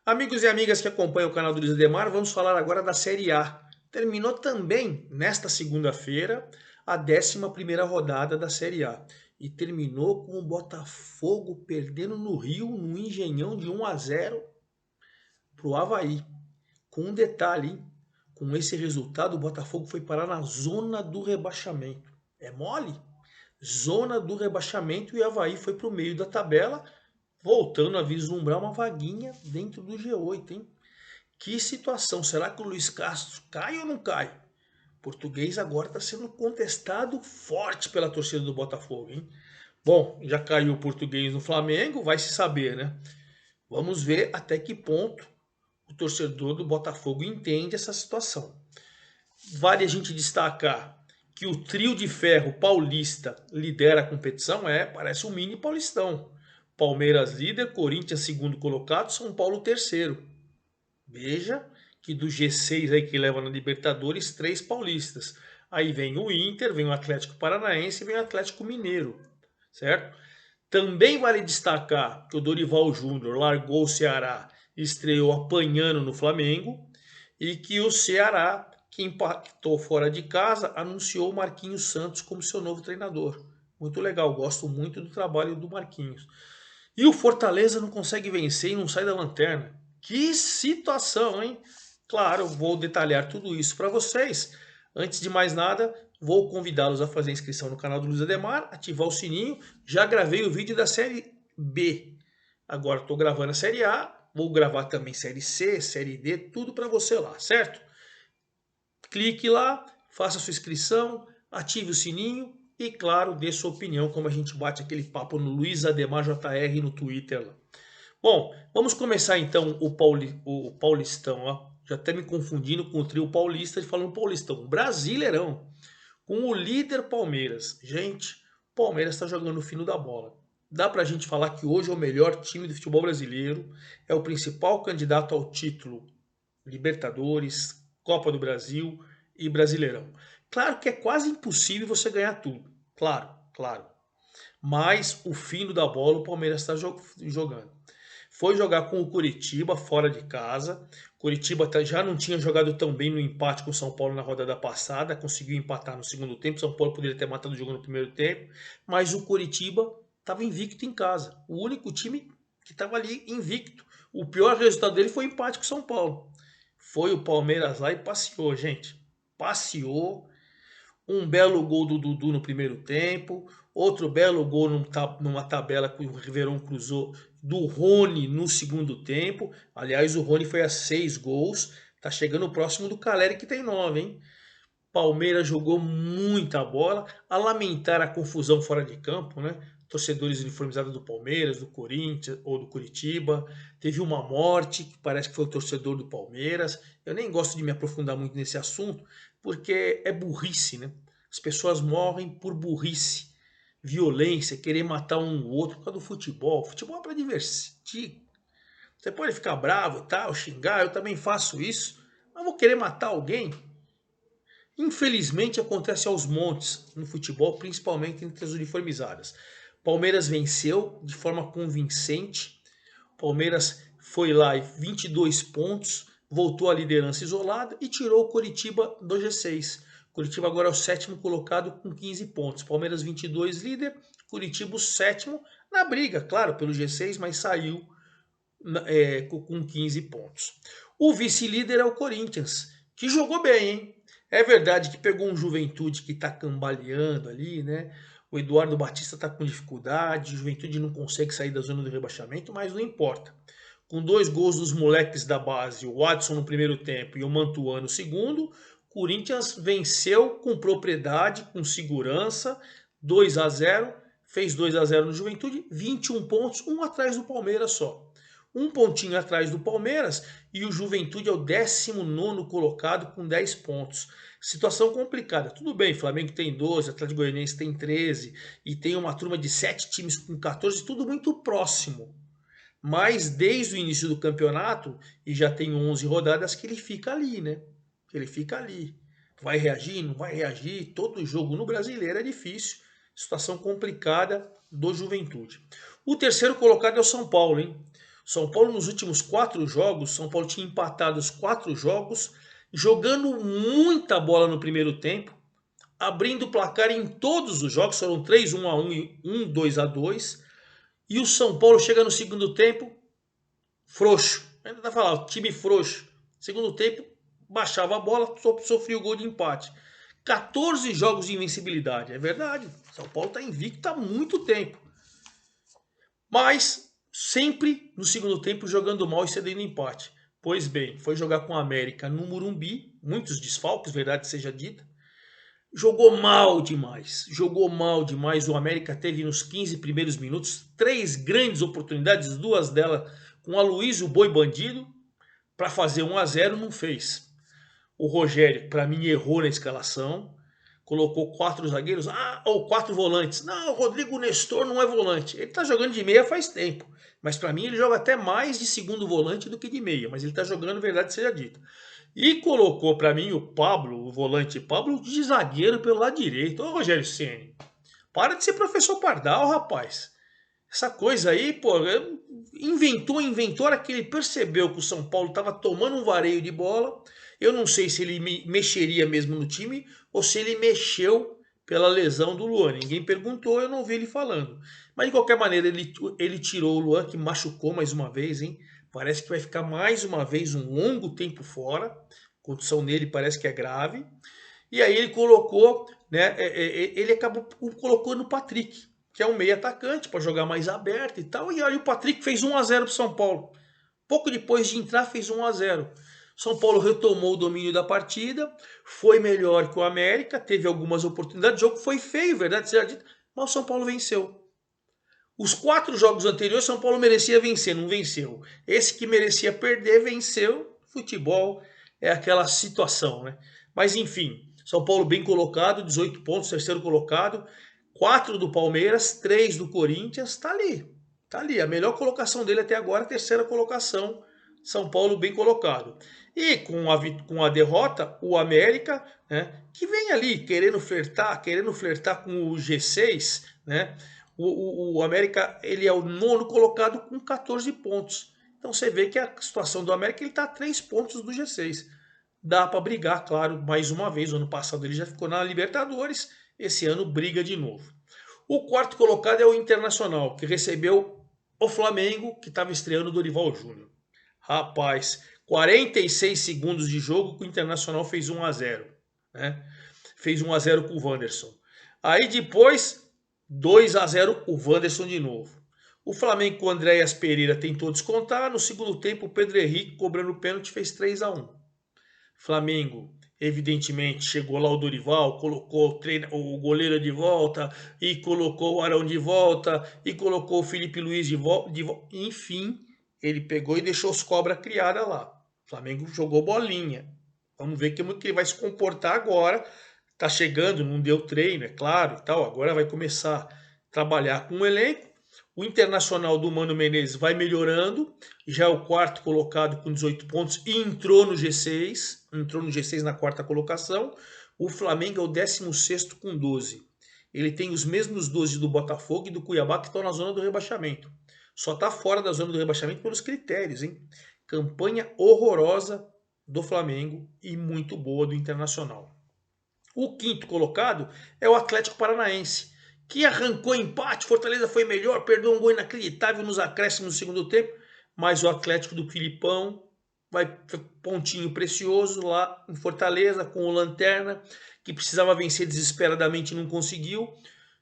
Amigos e amigas que acompanham o canal do Luiz Ademar, vamos falar agora da Série A. Terminou também, nesta segunda-feira, a 11ª rodada da Série A. E terminou com o Botafogo perdendo no Rio, no Engenhão, de 1-0 para o Avaí. Com um detalhe, hein? Com esse resultado, o Botafogo foi parar na zona do rebaixamento. É mole? Zona do rebaixamento e o Avaí foi para o meio da tabela, voltando a vislumbrar uma vaguinha dentro do G8, hein? Que situação! Será que o Luiz Castro cai ou não cai? O português agora está sendo contestado forte pela torcida do Botafogo, hein? Bom, já caiu o português no Flamengo, vai se saber, né? Vamos ver até que ponto o torcedor do Botafogo entende essa situação. Vale a gente destacar que o trio de ferro paulista lidera a competição, parece um mini paulistão. Palmeiras líder, Corinthians segundo colocado, São Paulo terceiro. Veja que do G6 aí que leva na Libertadores, 3 paulistas. Aí vem o Inter, vem o Atlético Paranaense e vem o Atlético Mineiro, certo? Também vale destacar que o Dorival Júnior largou o Ceará e estreou apanhando no Flamengo e que o Ceará, que impactou fora de casa, anunciou o Marquinhos Santos como seu novo treinador. Muito legal, gosto muito do trabalho do Marquinhos. E o Fortaleza não consegue vencer e não sai da lanterna. Que situação, hein? Claro, vou detalhar tudo isso para vocês. Antes de mais nada, vou convidá-los a fazer inscrição no canal do Luiz Ademar, ativar o sininho. Já gravei o vídeo da série B. Agora estou gravando a série A. Vou gravar também série C, série D, tudo para você lá, certo? Clique lá, faça sua inscrição, ative o sininho e, claro, dê sua opinião, como a gente bate aquele papo no Luiz Ademar JR no Twitter lá. Bom, vamos começar então o Paulistão, ó. Já até me confundindo com o trio paulista de falando Paulistão. Brasileirão, com o líder Palmeiras. Gente, o Palmeiras está jogando o fino da bola. Dá pra gente falar que hoje é o melhor time do futebol brasileiro, é o principal candidato ao título Libertadores, Copa do Brasil e Brasileirão. Claro que é quase impossível você ganhar tudo. Claro, claro. Mas o fino da bola o Palmeiras está jogando. Foi jogar com o Curitiba fora de casa. Curitiba já não tinha jogado tão bem no empate com o São Paulo na rodada passada, conseguiu empatar no segundo tempo. São Paulo poderia ter matado o jogo no primeiro tempo, mas o Curitiba estava invicto em casa. O único time que estava ali invicto. O pior resultado dele foi o empate com o São Paulo. Foi o Palmeiras lá e passeou, gente. Passeou. Um belo gol do Dudu no primeiro tempo, outro belo gol numa tabela que o Riverón cruzou do Rony no segundo tempo. Aliás, o Rony foi a 6 gols, tá chegando próximo do Caleri que tem 9, hein? Palmeiras jogou muita bola, a lamentar a confusão fora de campo, né? Torcedores uniformizados do Palmeiras, do Corinthians ou do Curitiba. Teve uma morte, que parece que foi o torcedor do Palmeiras. Eu nem gosto de me aprofundar muito nesse assunto, porque é burrice, né? As pessoas morrem por burrice, violência, querer matar um ou outro por causa do futebol. Futebol é para divertir. Você pode ficar bravo, tal, xingar, eu também faço isso, mas vou querer matar alguém? Infelizmente acontece aos montes no futebol, principalmente entre as uniformizadas. Palmeiras venceu de forma convincente. Palmeiras foi lá e 22 pontos, voltou à liderança isolada e tirou o Coritiba do G6. Curitiba agora é o sétimo colocado com 15 pontos. Palmeiras 22 líder, Curitiba o sétimo na briga, claro, pelo G6, mas saiu com 15 pontos. O vice-líder é o Corinthians, que jogou bem, hein? É verdade que pegou um Juventude que está cambaleando ali, né? O Eduardo Batista está com dificuldade, o Juventude não consegue sair da zona do rebaixamento, mas não importa. Com 2 gols dos moleques da base, o Watson no primeiro tempo e o Mantuan no segundo, Corinthians venceu com propriedade, com segurança, 2-0, fez 2-0 no Juventude, 21 pontos, um atrás do Palmeiras só. Um pontinho atrás do Palmeiras e o Juventude é o 19º colocado com 10 pontos. Situação complicada. Tudo bem, Flamengo tem 12, Atlético Goianiense tem 13 e tem uma turma de 7 times com 14, tudo muito próximo. Mas desde o início do campeonato, e já tem 11 rodadas, que ele fica ali, né? Ele fica ali. Vai reagir, não vai reagir? Todo jogo no Brasileiro é difícil. Situação complicada do Juventude. O terceiro colocado é o São Paulo, hein? São Paulo nos últimos 4 jogos, São Paulo tinha empatado os 4 jogos, jogando muita bola no primeiro tempo, abrindo o placar em todos os jogos, foram 3, 1-1 e 1, 2-2. E o São Paulo chega no segundo tempo frouxo. Ainda tá falando, time frouxo. Segundo tempo, baixava a bola, sofria o gol de empate. 14 jogos de invencibilidade, é verdade. São Paulo está invicto há muito tempo. Mas sempre no segundo tempo jogando mal e cedendo empate. Pois bem, foi jogar com a América no Morumbi, muitos desfalques, verdade seja dita. Jogou mal demais, jogou mal demais. O América teve nos 15 primeiros minutos 3 grandes oportunidades, 2 delas com o Aloysio Boi Bandido, para fazer 1-0, não fez. O Rogério, para mim, errou na escalação, colocou 4 zagueiros, ou 4 volantes. Não, o Rodrigo Nestor não é volante. Ele tá jogando de meia faz tempo, mas para mim ele joga até mais de segundo volante do que de meia, mas ele tá jogando, verdade seja dita. E colocou para mim o Pablo, o volante Pablo, de zagueiro pelo lado direito. Ô Rogério Ceni, para de ser professor Pardal, rapaz. Essa coisa aí, pô, inventou, a hora que ele percebeu que o São Paulo estava tomando um vareio de bola. Eu não sei se ele mexeria mesmo no time ou se ele mexeu pela lesão do Luan. Ninguém perguntou, eu não vi ele falando. Mas de qualquer maneira, ele tirou o Luan, que machucou mais uma vez, hein? Parece que vai ficar mais uma vez um longo tempo fora. A condição dele parece que é grave. E aí ele colocou, né? Ele acabou colocando o Patrick, que é um meio atacante para jogar mais aberto e tal. E aí o Patrick fez 1-0 para o São Paulo. Pouco depois de entrar, fez 1-0. São Paulo retomou o domínio da partida, foi melhor que o América, teve algumas oportunidades. O jogo foi feio, verdade seja dita, mas o São Paulo venceu. Os 4 jogos anteriores, São Paulo merecia vencer, não venceu. Esse que merecia perder, venceu. Futebol é aquela situação, né? Mas enfim, São Paulo bem colocado, 18 pontos, terceiro colocado. 4 do Palmeiras, 3 do Corinthians, tá ali. Tá ali, a melhor colocação dele até agora, a terceira colocação. São Paulo bem colocado. E com a derrota, o América, né, que vem ali querendo flertar com o G6, né? O América, ele é o 9º colocado com 14 pontos. Então você vê que a situação do América, ele está a 3 pontos do G6. Dá para brigar, claro, mais uma vez. O ano passado ele já ficou na Libertadores, esse ano briga de novo. O 4º colocado é o Internacional, que recebeu o Flamengo, que estava estreando o Dorival Júnior. Rapaz, 46 segundos de jogo que o Internacional fez 1-0. Né? Fez 1-0 com o Wanderson. Aí depois 2-0 o Wanderson de novo. O Flamengo com o Andréas Pereira tentou descontar. No segundo tempo, o Pedro Henrique, cobrando o pênalti, fez 3-1. Flamengo, evidentemente, chegou lá o Dorival, colocou o goleiro de volta, e colocou o Arão de volta, e colocou o Felipe Luiz de volta. Enfim, ele pegou e deixou os cobras criadas lá. O Flamengo jogou bolinha. Vamos ver como que ele vai se comportar agora. Tá chegando, não deu treino, é claro, e tal. Agora vai começar a trabalhar com o elenco. O Internacional do Mano Menezes vai melhorando, já é o 4º colocado com 18 pontos e entrou no G6 na 4ª colocação. O Flamengo é o 16º com 12. Ele tem os mesmos 12 do Botafogo e do Cuiabá, que estão na zona do rebaixamento. Só está fora da zona do rebaixamento pelos critérios, hein? Campanha horrorosa do Flamengo e muito boa do Internacional. O 5º colocado é o Atlético Paranaense, que arrancou empate. Fortaleza foi melhor, perdeu um gol inacreditável nos acréscimos do segundo tempo, mas o Atlético do Filipão vai pontinho precioso lá em Fortaleza com o Lanterna, que precisava vencer desesperadamente e não conseguiu.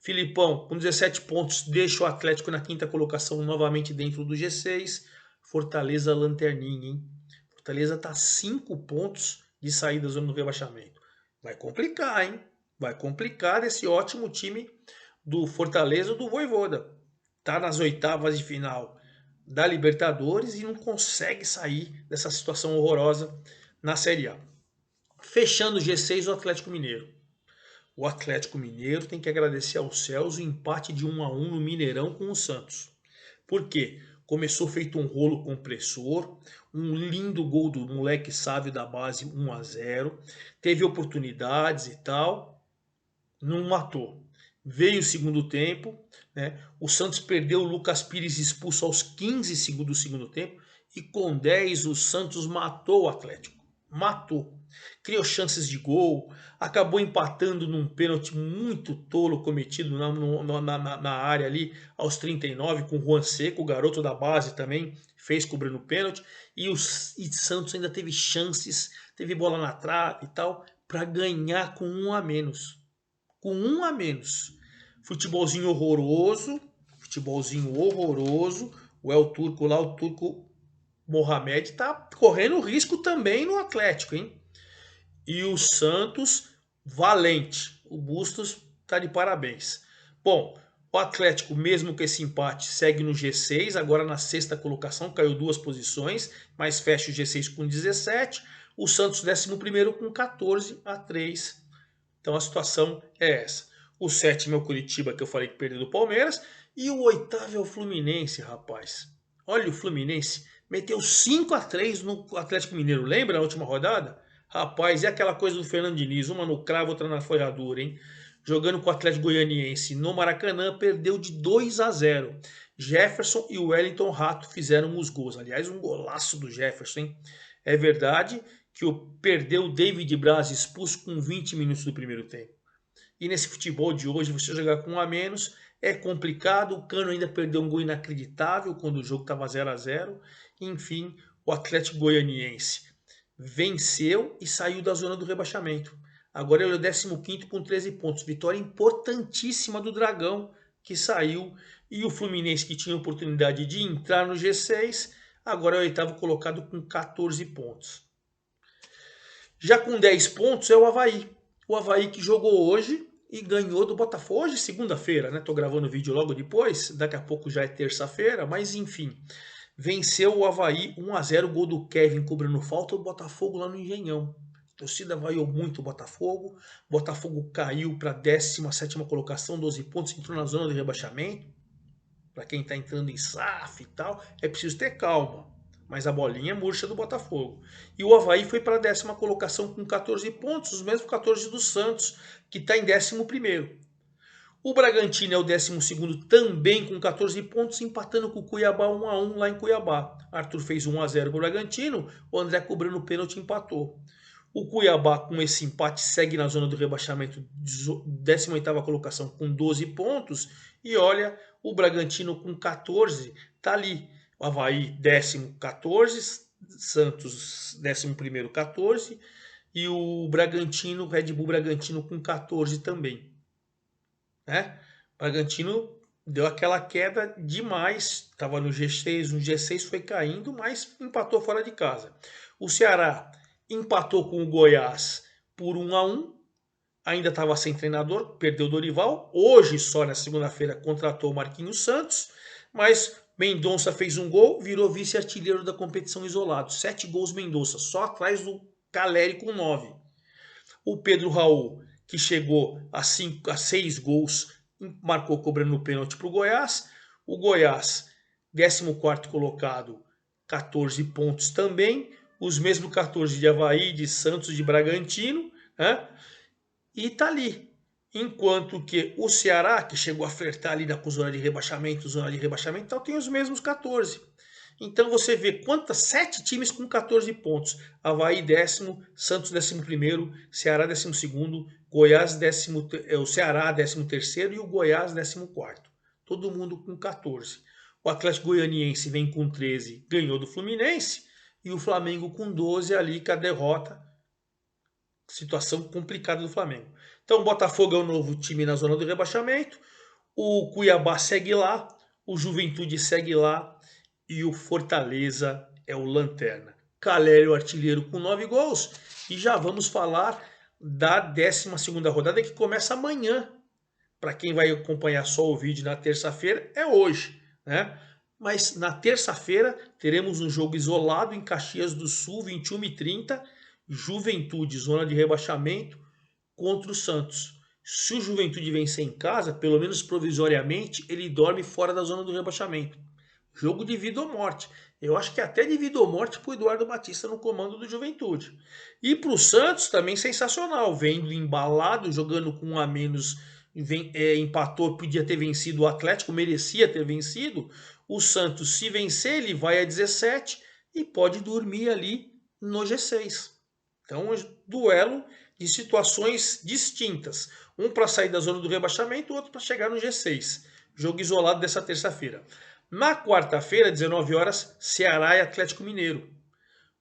Filipão, com 17 pontos, deixa o Atlético na 5ª colocação, novamente dentro do G6. Fortaleza lanterninha, hein? Fortaleza está a 5 pontos de sair da zona do rebaixamento. Vai complicar, hein? Vai complicar esse ótimo time do Fortaleza do Vojvoda. Tá nas 8ª de final da Libertadores e não consegue sair dessa situação horrorosa na Série A. Fechando o G6, o Atlético Mineiro. O Atlético Mineiro tem que agradecer aos céus o empate de 1-1 no Mineirão com o Santos. Por quê? Começou feito um rolo compressor, um lindo gol do moleque Sávio da base 1-0, teve oportunidades e tal, não matou. Veio o segundo tempo, né? O Santos perdeu o Lucas Pires expulso aos 15 segundos do segundo tempo e com 10 o Santos matou o Atlético. Matou. Criou chances de gol, acabou empatando num pênalti muito tolo cometido na área ali aos 39 com o Juan Seco, o garoto da base também fez cobrando pênalti. E Santos ainda teve chances, teve bola na trave e tal, para ganhar com um a menos. Com um a menos. Futebolzinho horroroso, futebolzinho horroroso. O El Turco lá, o Turco Mohamed, tá correndo risco também no Atlético, hein? E o Santos, valente. O Bustos tá de parabéns. Bom, o Atlético, mesmo com esse empate, segue no G6, agora na sexta colocação, caiu 2 posições, mas fecha o G6 com 17. O Santos, 11º, com 14-3. Então a situação é essa. O sétimo é o Curitiba, que eu falei que perdeu do Palmeiras. E o oitavo é o Fluminense, rapaz. Olha o Fluminense. Meteu 5-3 no Atlético Mineiro. Lembra na última rodada? Rapaz, é aquela coisa do Fernando Diniz. Uma no cravo, outra na ferradura, hein? Jogando com o Atlético Goianiense no Maracanã, perdeu de 2-0. Jefferson e o Wellington Rato fizeram os gols. Aliás, um golaço do Jefferson, hein? É verdade que perdeu o David Braz expulso com 20 minutos do primeiro tempo. E nesse futebol de hoje, você jogar com um a menos é complicado. O Cano ainda perdeu um gol inacreditável quando o jogo estava 0-0. Enfim, o Atlético Goianiense venceu e saiu da zona do rebaixamento. Agora ele é o 15º com 13 pontos. Vitória importantíssima do Dragão, que saiu. E o Fluminense, que tinha a oportunidade de entrar no G6, agora é o oitavo colocado com 14 pontos. Já com 10 pontos é o Avaí. O Avaí que jogou hoje e ganhou do Botafogo. Hoje, segunda-feira, né? Tô gravando o vídeo logo depois. Daqui a pouco já é terça-feira, mas enfim. Venceu o Avaí 1-0, gol do Kevin cobrando falta. O Botafogo lá no Engenhão. A torcida vaiou muito o Botafogo. O Botafogo caiu para a 17ª colocação, 12 pontos. Entrou na zona de rebaixamento. Para quem está entrando em SAF e tal, é preciso ter calma. Mas a bolinha é murcha do Botafogo. E o Avaí foi para a 10ª colocação com 14 pontos, os mesmos 14 do Santos, que está em 11º. O Bragantino é o 12º também com 14 pontos, empatando com o Cuiabá 1-1 lá em Cuiabá. Arthur fez 1-0 para o Bragantino, o André cobrando o pênalti empatou. O Cuiabá, com esse empate, segue na zona do rebaixamento, 18ª colocação com 12 pontos. E olha, o Bragantino com 14 está ali. O Avaí, 10º, 14. Santos, 11º, 14. E o Bragantino, Red Bull Bragantino com 14 também. Né? O Bragantino deu aquela queda demais. Estava no G6, no G6 foi caindo, mas empatou fora de casa. O Ceará empatou com o Goiás por 1-1. Ainda estava sem treinador, perdeu o Dorival. Hoje, só na segunda-feira, contratou o Marquinhos Santos. Mas Mendonça fez um gol, virou vice-artilheiro da competição isolado. 7 gols Mendonça, só atrás do Caleri com 9. O Pedro Raul, que chegou a 6 gols, marcou cobrando o pênalti para o Goiás. O Goiás, 14º colocado, 14 pontos também. Os mesmos 14 de Avaí, de Santos, de Bragantino, né? E tá ali. Enquanto que o Ceará, que chegou a flertar ali na zona de rebaixamento, então tem os mesmos 14. Então você vê 7 times com 14 pontos. Avaí 10º, Santos 11º, Ceará 12º, Goiás o Ceará 13º e o Goiás 14º. Todo mundo com 14. O Atlético Goianiense vem com 13, ganhou do Fluminense. E o Flamengo com 12 ali, com a derrota. Situação complicada do Flamengo. Então o Botafogo é o novo time na zona do rebaixamento. O Cuiabá segue lá. O Juventude segue lá. E o Fortaleza é o lanterna. Caleri, o artilheiro, com 9 gols. E já vamos falar da 12ª rodada, que começa amanhã. Para quem vai acompanhar só o vídeo na terça-feira, é hoje, né? Mas na terça-feira teremos um jogo isolado em Caxias do Sul, 21h30, Juventude, zona de rebaixamento, contra o Santos. Se o Juventude vencer em casa, pelo menos provisoriamente, ele dorme fora da zona do rebaixamento. Jogo de vida ou morte. Eu acho que até de vida ou morte para o Eduardo Batista no comando do Juventude. E para o Santos também sensacional, vendo embalado, jogando com um a menos empatou, podia ter vencido o Atlético, merecia ter vencido. O Santos, se vencer, ele vai a 17 e pode dormir ali no G6. Então, duelo de situações distintas. Um para sair da zona do rebaixamento, o outro para chegar no G6. Jogo isolado dessa terça-feira. Na quarta-feira, 19 horas, Ceará e Atlético Mineiro.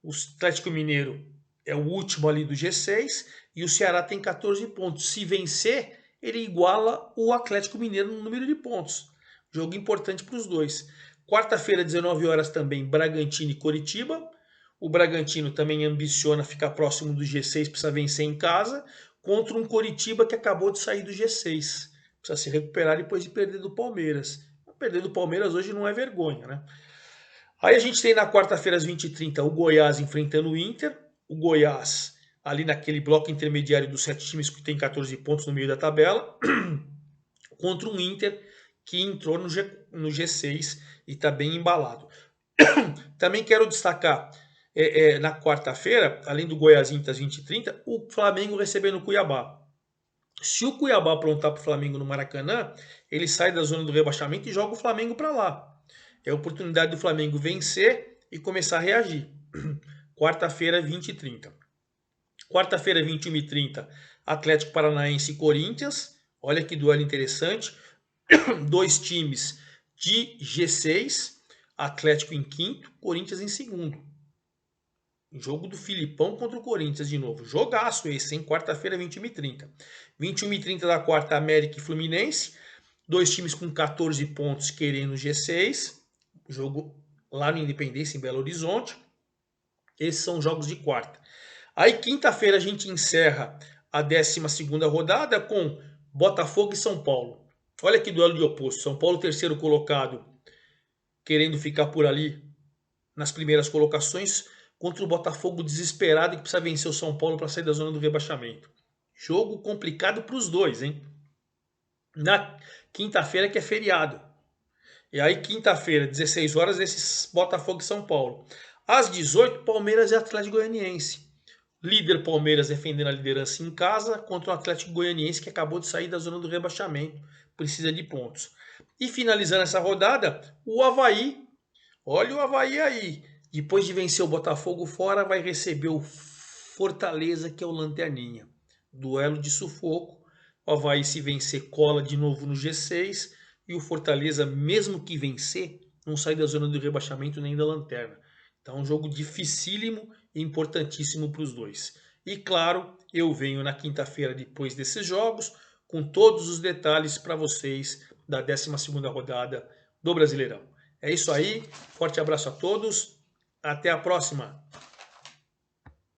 O Atlético Mineiro é o último ali do G6 e o Ceará tem 14 pontos. Se vencer, ele iguala o Atlético Mineiro no número de pontos. Jogo importante para os dois. Quarta-feira, 19 horas também, Bragantino e Coritiba. O Bragantino também ambiciona ficar próximo do G6, precisa vencer em casa, contra um Coritiba que acabou de sair do G6. Precisa se recuperar depois de perder do Palmeiras. Perder do Palmeiras hoje não é vergonha, né? Aí a gente tem na quarta-feira às 20h30 o Goiás enfrentando o Inter. O Goiás ali naquele bloco intermediário dos 7 times que tem 14 pontos no meio da tabela, contra um Inter que entrou no G6 e está bem embalado. Também quero destacar na quarta-feira, além do Goiás Inter às 20h30, o Flamengo recebendo o Cuiabá. Se o Cuiabá aprontar para o Flamengo no Maracanã, ele sai da zona do rebaixamento e joga o Flamengo para lá. É a oportunidade do Flamengo vencer e começar a reagir. Quarta-feira, 20h30. Quarta-feira, 21h30, Atlético Paranaense e Corinthians. Olha que duelo interessante. Dois times de G6. Atlético em quinto, Corinthians em segundo. Jogo do Filipão contra o Corinthians de novo. Jogaço esse, hein? Quarta-feira, 21h30. 21h30 da quarta, América e Fluminense. Dois times com 14 pontos querendo G6. Jogo lá no Independência, em Belo Horizonte. Esses são jogos de quarta. Aí, quinta-feira, a gente encerra a 12ª rodada com Botafogo e São Paulo. Olha que duelo de oposto. São Paulo, terceiro colocado, querendo ficar por ali nas primeiras colocações, contra o Botafogo desesperado que precisa vencer o São Paulo para sair da zona do rebaixamento. Jogo complicado para os dois, hein? Na quinta-feira que é feriado. E aí, quinta-feira, 16 horas, esses Botafogo e São Paulo. Às 18, Palmeiras e Atlético Goianiense. Líder Palmeiras defendendo a liderança em casa contra o Atlético Goianiense que acabou de sair da zona do rebaixamento. Precisa de pontos. E finalizando essa rodada, o Avaí. Olha o Avaí aí. Depois de vencer o Botafogo fora, vai receber o Fortaleza, que é o Lanterninha. Duelo de sufoco. O Avaí, se vencer, cola de novo no G6. E o Fortaleza, mesmo que vencer, não sai da zona do rebaixamento nem da lanterna. Então, um jogo dificílimo e importantíssimo para os dois. E claro, eu venho na quinta-feira, depois desses jogos, com todos os detalhes para vocês da 12ª rodada do Brasileirão. É isso aí, forte abraço a todos, até a próxima!